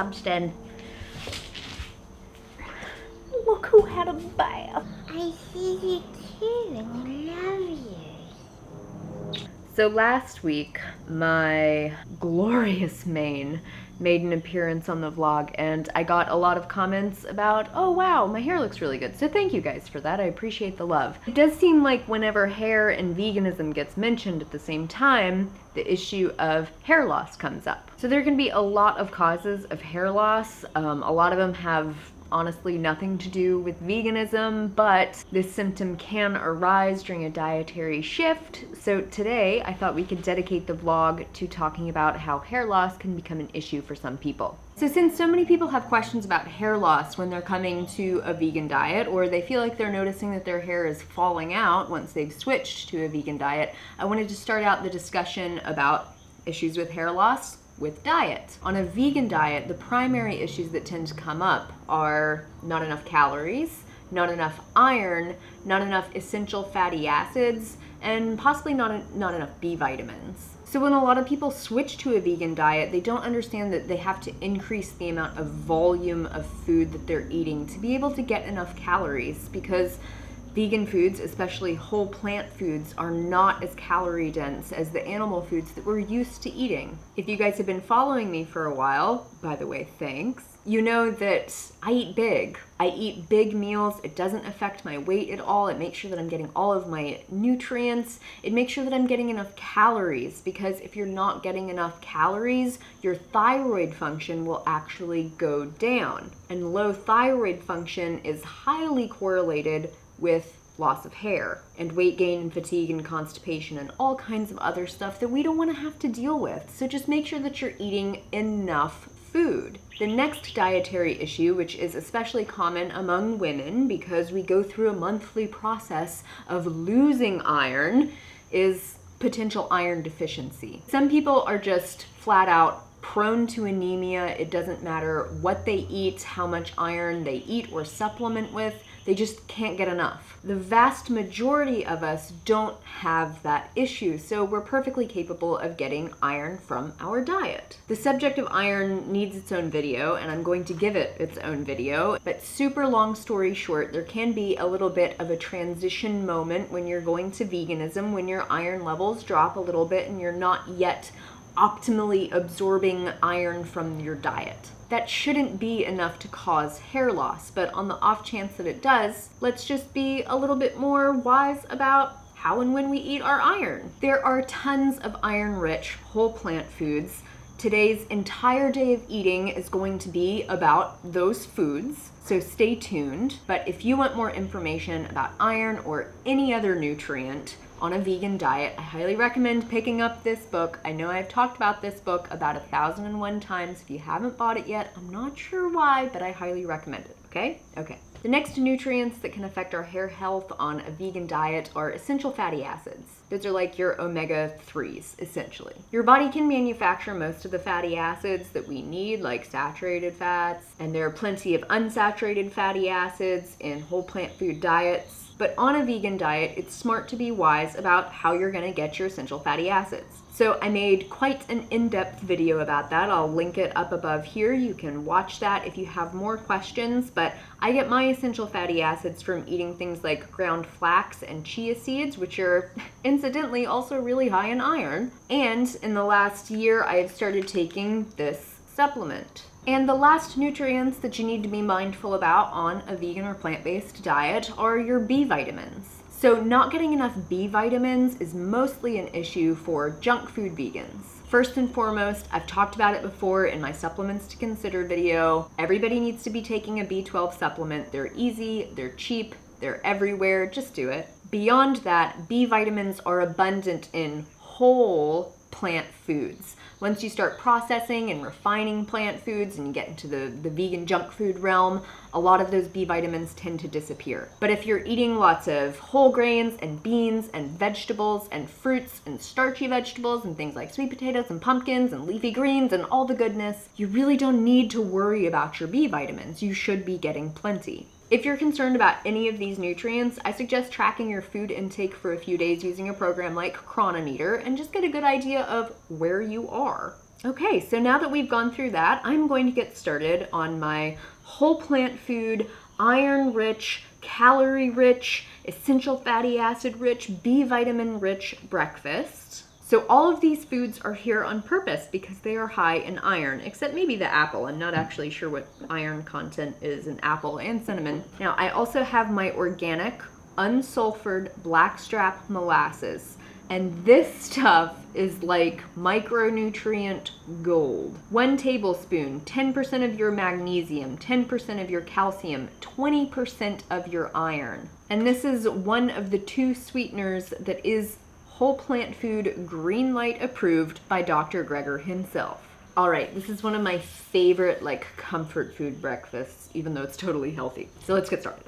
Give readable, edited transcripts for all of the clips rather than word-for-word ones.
tubs then. Look who had a bath. I see you too, and I love you. So last week, my glorious mane made an appearance on the vlog, and I got a lot of comments about, oh wow, my hair looks really good. So thank you guys for that. I appreciate the love. It does seem like whenever hair and veganism gets mentioned at the same time, the issue of hair loss comes up. So there can be a lot of causes of hair loss. A lot of them have honestly nothing to do with veganism, but this symptom can arise during a dietary shift. So today I thought we could dedicate the vlog to talking about how hair loss can become an issue for some people. So since so many people have questions about hair loss when they're coming to a vegan diet, or they feel like they're noticing that their hair is falling out once they've switched to a vegan diet, I wanted to start out the discussion about issues with hair loss with diet. On a vegan diet, the primary issues that tend to come up are not enough calories, not enough iron, not enough essential fatty acids, and possibly not enough B vitamins. So when a lot of people switch to a vegan diet, they don't understand that they have to increase the amount of volume of food that they're eating to be able to get enough calories, because vegan foods, especially whole plant foods, are not as calorie dense as the animal foods that we're used to eating. If you guys have been following me for a while, by the way, thanks, you know that I eat big. I eat big meals. It doesn't affect my weight at all. It makes sure that I'm getting all of my nutrients. It makes sure that I'm getting enough calories, because if you're not getting enough calories, your thyroid function will actually go down. And low thyroid function is highly correlated with loss of hair and weight gain and fatigue and constipation and all kinds of other stuff that we don't want to have to deal with. So just make sure that you're eating enough food. The next dietary issue, which is especially common among women because we go through a monthly process of losing iron, is potential iron deficiency. Some people are just flat out prone to anemia. It doesn't matter what they eat, how much iron they eat or supplement with, they just can't get enough. The vast majority of us don't have that issue, so we're perfectly capable of getting iron from our diet. The subject of iron needs its own video, and I'm going to give it its own video, but super long story short, there can be a little bit of a transition moment when you're going to veganism, when your iron levels drop a little bit and you're not yet optimally absorbing iron from your diet. That shouldn't be enough to cause hair loss, but on the off chance that it does, let's just be a little bit more wise about how and when we eat our iron. There are tons of iron-rich whole plant foods. Today's entire day of eating is going to be about those foods, so stay tuned. But if you want more information about iron or any other nutrient on a vegan diet, I highly recommend picking up this book. I know I've talked about this book about 1,001 times. If you haven't bought it yet, I'm not sure why, but I highly recommend it, okay? Okay. The next nutrients that can affect our hair health on a vegan diet are essential fatty acids. Those are like your omega-3s, essentially. Your body can manufacture most of the fatty acids that we need, like saturated fats, and there are plenty of unsaturated fatty acids in whole plant food diets. But on a vegan diet, it's smart to be wise about how you're gonna get your essential fatty acids. So I made quite an in-depth video about that. I'll link it up above here. You can watch that if you have more questions, but I get my essential fatty acids from eating things like ground flax and chia seeds, which are incidentally also really high in iron. And in the last year, I have started taking this supplement. And the last nutrients that you need to be mindful about on a vegan or plant-based diet are your B vitamins. So not getting enough B vitamins is mostly an issue for junk food vegans. First and foremost, I've talked about it before in my supplements to consider video. Everybody needs to be taking a B12 supplement. They're easy, they're cheap, they're everywhere, just do it. Beyond that, B vitamins are abundant in whole plant foods. Once you start processing and refining plant foods and you get into the vegan junk food realm, a lot of those B vitamins tend to disappear. But if you're eating lots of whole grains and beans and vegetables and fruits and starchy vegetables and things like sweet potatoes and pumpkins and leafy greens and all the goodness, you really don't need to worry about your B vitamins. You should be getting plenty. If you're concerned about any of these nutrients, I suggest tracking your food intake for a few days using a program like Chronometer and just get a good idea of where you are. Okay, so now that we've gone through that, I'm going to get started on my whole plant food, iron-rich, calorie-rich, essential fatty acid-rich, B vitamin-rich breakfast. So all of these foods are here on purpose because they are high in iron, except maybe the apple. I'm not actually sure what iron content is in apple and cinnamon. Now, I also have my organic, unsulfured blackstrap molasses. And this stuff is like micronutrient gold. 1 tablespoon, 10% of your magnesium, 10% of your calcium, 20% of your iron. And this is one of the 2 sweeteners that is whole plant food green light approved by Dr. Greger himself. All right, this is one of my favorite like comfort food breakfasts, even though it's totally healthy. So let's get started.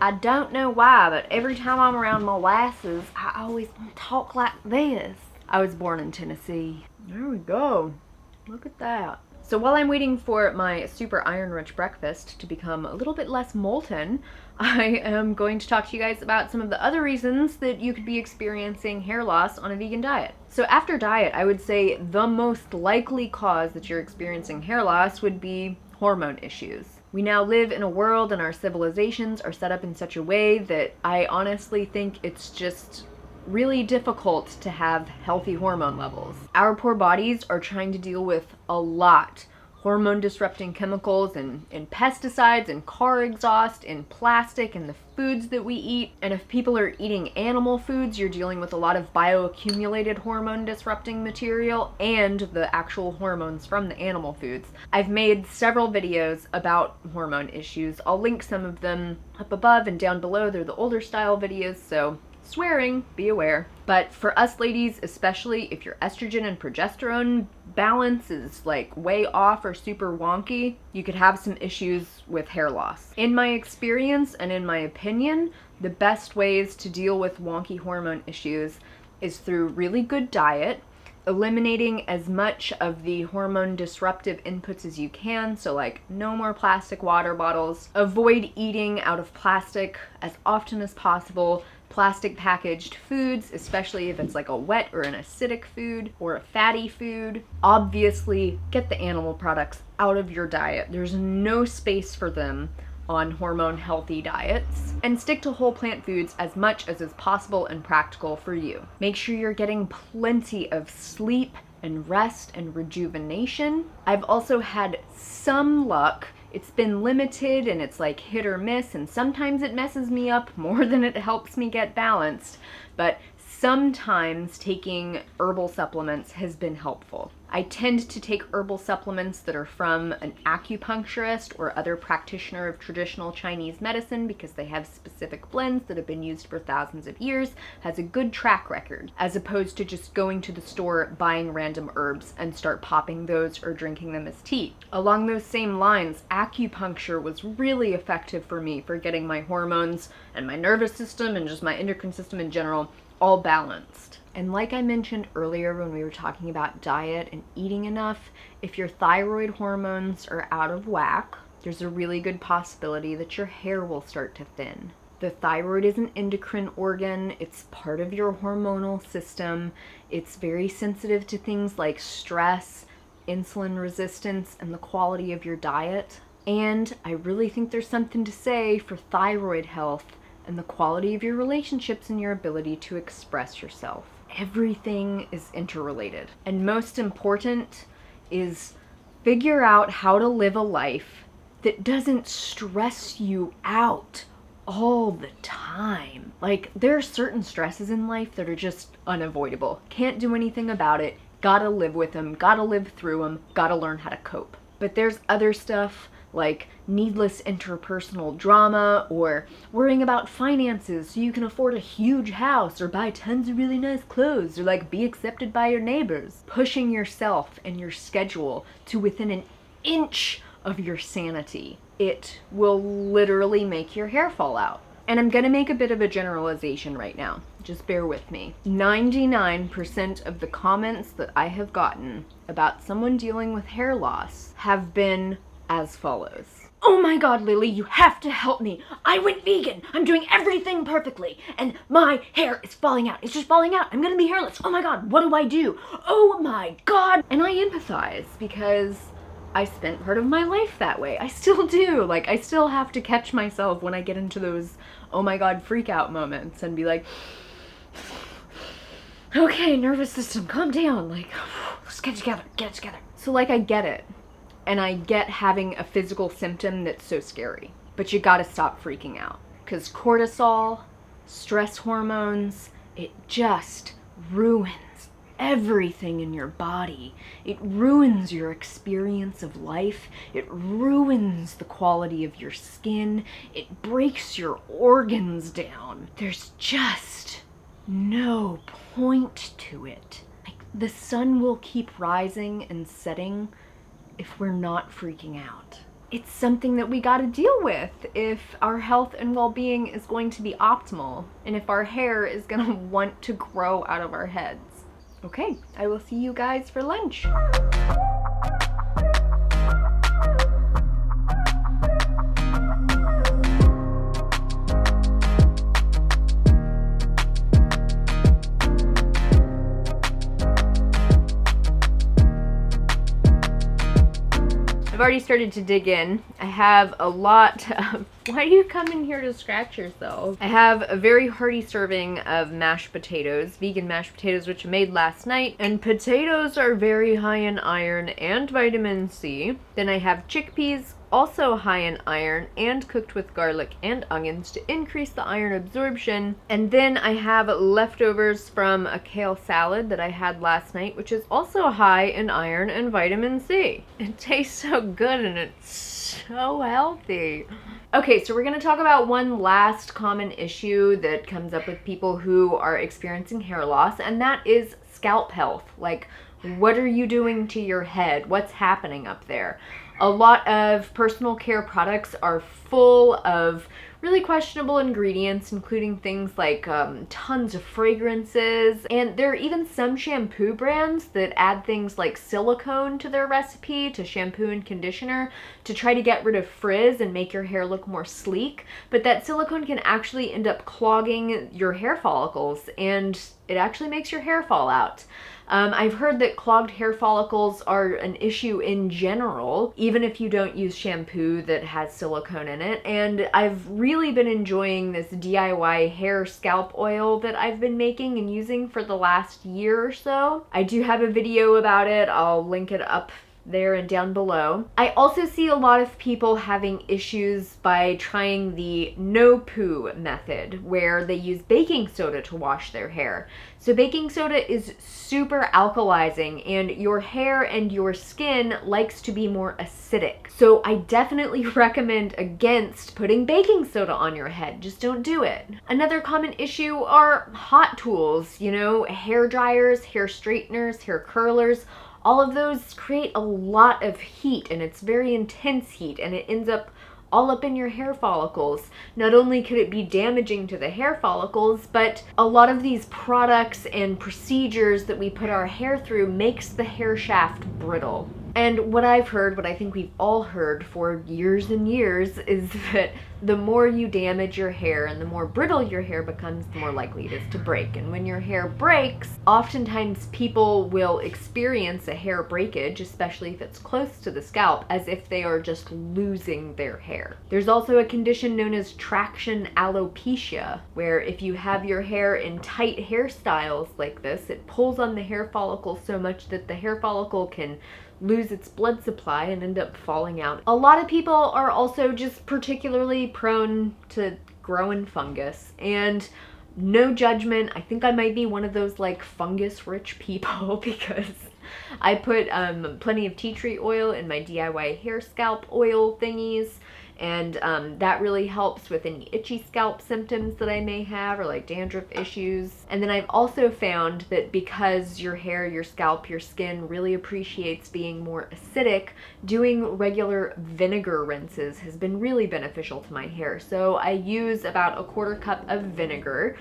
I don't know why, but every time I'm around molasses, I always talk like this. I was born in Tennessee. There we go. Look at that. So while I'm waiting for my super iron-rich breakfast to become a little bit less molten, I am going to talk to you guys about some of the other reasons that you could be experiencing hair loss on a vegan diet. So after diet, I would say the most likely cause that you're experiencing hair loss would be hormone issues. We now live in a world and our civilizations are set up in such a way that I honestly think it's just really difficult to have healthy hormone levels. Our poor bodies are trying to deal with a lot. Hormone disrupting chemicals and pesticides and car exhaust and plastic and the foods that we eat. And if people are eating animal foods, you're dealing with a lot of bioaccumulated hormone disrupting material and the actual hormones from the animal foods. I've made several videos about hormone issues. I'll link some of them up above and down below. They're the older style videos, so swearing, be aware. But for us ladies, especially if your estrogen and progesterone balance is like way off or super wonky, you could have some issues with hair loss. In my experience and in my opinion, the best ways to deal with wonky hormone issues is through really good diet, eliminating as much of the hormone disruptive inputs as you can, so like no more plastic water bottles, avoid eating out of plastic as often as possible, plastic packaged foods, especially if it's like a wet or an acidic food or a fatty food. Obviously, get the animal products out of your diet. There's no space for them on hormone healthy diets, and stick to whole plant foods as much as is possible and practical for you. Make sure you're getting plenty of sleep and rest and rejuvenation. I've also had some luck. It's been limited and it's like hit or miss, and sometimes it messes me up more than it helps me get balanced, but sometimes taking herbal supplements has been helpful. I tend to take herbal supplements that are from an acupuncturist or other practitioner of traditional Chinese medicine because they have specific blends that have been used for thousands of years, has a good track record, as opposed to just going to the store, buying random herbs and start popping those or drinking them as tea. Along those same lines, acupuncture was really effective for me for getting my hormones and my nervous system and just my endocrine system in general all balanced. And like I mentioned earlier when we were talking about diet and eating enough, if your thyroid hormones are out of whack, there's a really good possibility that your hair will start to thin. The thyroid is an endocrine organ. It's part of your hormonal system. It's very sensitive to things like stress, insulin resistance, and the quality of your diet. And I really think there's something to say for thyroid health and the quality of your relationships and your ability to express yourself. Everything is interrelated. And most important is figure out how to live a life that doesn't stress you out all the time. Like, there are certain stresses in life that are just unavoidable. Can't do anything about it. Gotta live with them, gotta live through them, gotta learn how to cope. But there's other stuff like needless interpersonal drama, or worrying about finances so you can afford a huge house or buy tons of really nice clothes or like be accepted by your neighbors. Pushing yourself and your schedule to within an inch of your sanity. It will literally make your hair fall out. And I'm gonna make a bit of a generalization right now. Just bear with me. 99% of the comments that I have gotten about someone dealing with hair loss have been as follows. Oh my god, Lily, you have to help me. I went vegan. I'm doing everything perfectly. And my hair is falling out. It's just falling out. I'm gonna be hairless. Oh my god, what do I do? Oh my god. And I empathize because I spent part of my life that way. I still do. Like, I still have to catch myself when I get into those oh my god freak out moments and be like, okay, nervous system, calm down. Like, let's get it together. So like, I get it. And I get having a physical symptom that's so scary. But you gotta stop freaking out. Because cortisol, stress hormones, it just ruins everything in your body. It ruins your experience of life. It ruins the quality of your skin. It breaks your organs down. There's just no point to it. Like, the sun will keep rising and setting if we're not freaking out. It's something that we gotta deal with if our health and well-being is going to be optimal, and if our hair is gonna want to grow out of our heads. Okay, I will see you guys for lunch. I've already started to dig in. I have a lot of... Why do you come in here to scratch yourself? I have a very hearty serving of mashed potatoes, vegan mashed potatoes, which I made last night. And potatoes are very high in iron and vitamin C. Then I have chickpeas, also high in iron and cooked with garlic and onions to increase the iron absorption. And then I have leftovers from a kale salad that I had last night, which is also high in iron and vitamin C. It tastes so good and it's so healthy. Okay, so we're going to talk about one last common issue that comes up with people who are experiencing hair loss, and that is scalp health. Like, what are you doing to your head? What's happening up there? A lot of personal care products are full of really questionable ingredients, including things like tons of fragrances, and there are even some shampoo brands that add things like silicone to their recipe, to shampoo and conditioner, to try to get rid of frizz and make your hair look more sleek. But that silicone can actually end up clogging your hair follicles, and it actually makes your hair fall out. I've heard that clogged hair follicles are an issue in general, even if you don't use shampoo that has silicone in it. And I've really been enjoying this DIY hair scalp oil that I've been making and using for the last year or so. I do have a video about it. I'll link it up there and down below. I also see a lot of people having issues by trying the no poo method, where they use baking soda to wash their hair. So baking soda is super alkalizing, and your hair and your skin likes to be more acidic. So I definitely recommend against putting baking soda on your head. Just don't do it. Another common issue are hot tools, you know, hair dryers, hair straighteners, hair curlers. All of those create a lot of heat, and it's very intense heat, and it ends up all up in your hair follicles. Not only could it be damaging to the hair follicles, but a lot of these products and procedures that we put our hair through makes the hair shaft brittle. And what I've heard, what I think we've all heard for years and years, is that the more you damage your hair and the more brittle your hair becomes, the more likely it is to break. And when your hair breaks, oftentimes people will experience a hair breakage, especially if it's close to the scalp, as if they are just losing their hair. There's also a condition known as traction alopecia, where if you have your hair in tight hairstyles like this, it pulls on the hair follicle so much that the hair follicle can lose its blood supply and end up falling out. A lot of people are also just particularly prone to growing fungus, and no judgment, I think I might be one of those like fungus rich people because I put plenty of tea tree oil in my DIY hair scalp oil thingies, and that really helps with any itchy scalp symptoms that I may have, or like dandruff issues. And then I've also found that because your hair, your scalp, your skin really appreciates being more acidic, doing regular vinegar rinses has been really beneficial to my hair. So I use about 1/4 cup of vinegar.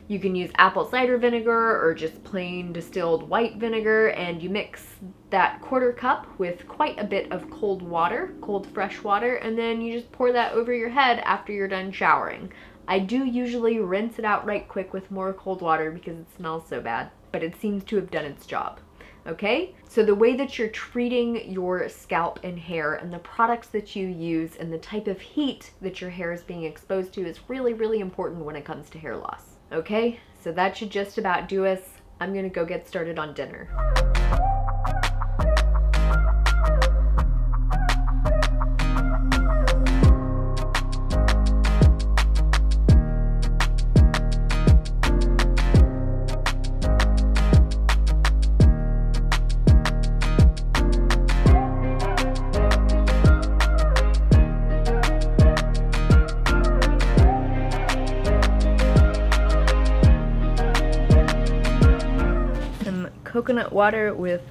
You can use apple cider vinegar or just plain distilled white vinegar, and you mix that 1/4 cup with quite a bit of cold water, cold fresh water, and then you just pour that over your head after you're done showering. I do usually rinse it out right quick with more cold water because it smells so bad, but it seems to have done its job. Okay? So the way that you're treating your scalp and hair and the products that you use and the type of heat that your hair is being exposed to is really, really important when it comes to hair loss. Okay, so that should just about do us. I'm gonna go get started on dinner. Coconut water with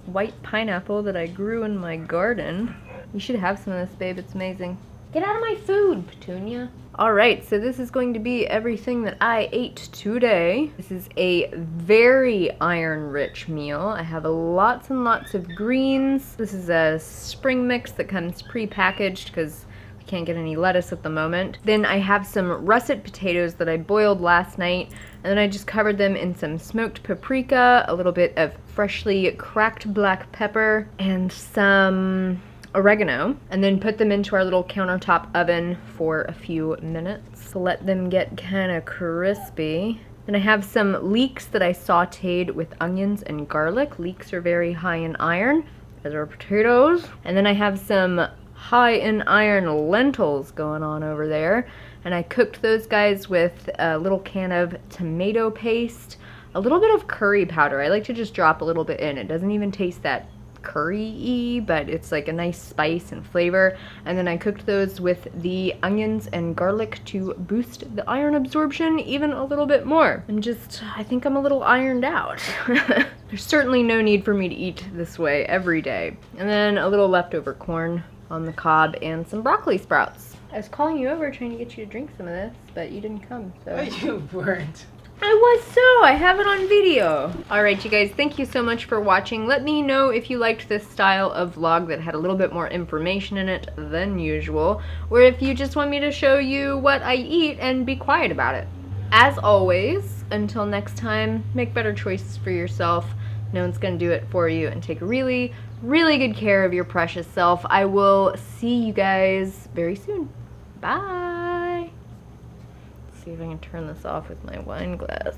white pineapple that I grew in my garden. You should have some of this, babe. It's amazing. Get out of my food, Petunia. All right, so this is going to be everything that I ate today. This is a very iron-rich meal. I have lots and lots of greens. This is a spring mix that comes pre-packaged because we can't get any lettuce at the moment. Then I have some russet potatoes that I boiled last night, and then I just covered them in some smoked paprika, a little bit of freshly cracked black pepper, and some oregano, and then put them into our little countertop oven for a few minutes to let them get kind of crispy. Then I have some leeks that I sauteed with onions and garlic. Leeks are very high in iron, as are potatoes. And then I have some high in iron lentils going on over there, and I cooked those guys with a little can of tomato paste, a little bit of curry powder. I like to just drop a little bit in. It doesn't even taste that curry-y, but it's like a nice spice and flavor. And then I cooked those with the onions and garlic to boost the iron absorption even a little bit more. I think I'm a little ironed out. There's certainly no need for me to eat this way every day. And then a little leftover corn on the cob and some broccoli sprouts. I was calling you over trying to get you to drink some of this, but you didn't come, so. Oh, you weren't. I was so. I have it on video. All right, you guys, thank you so much for watching. Let me know if you liked this style of vlog that had a little bit more information in it than usual, or if you just want me to show you what I eat and be quiet about it. As always, until next time, make better choices for yourself. No one's gonna do it for you, and take really, really good care of your precious self. I will see you guys very soon. Bye. Let's see if I can turn this off with my wine glass.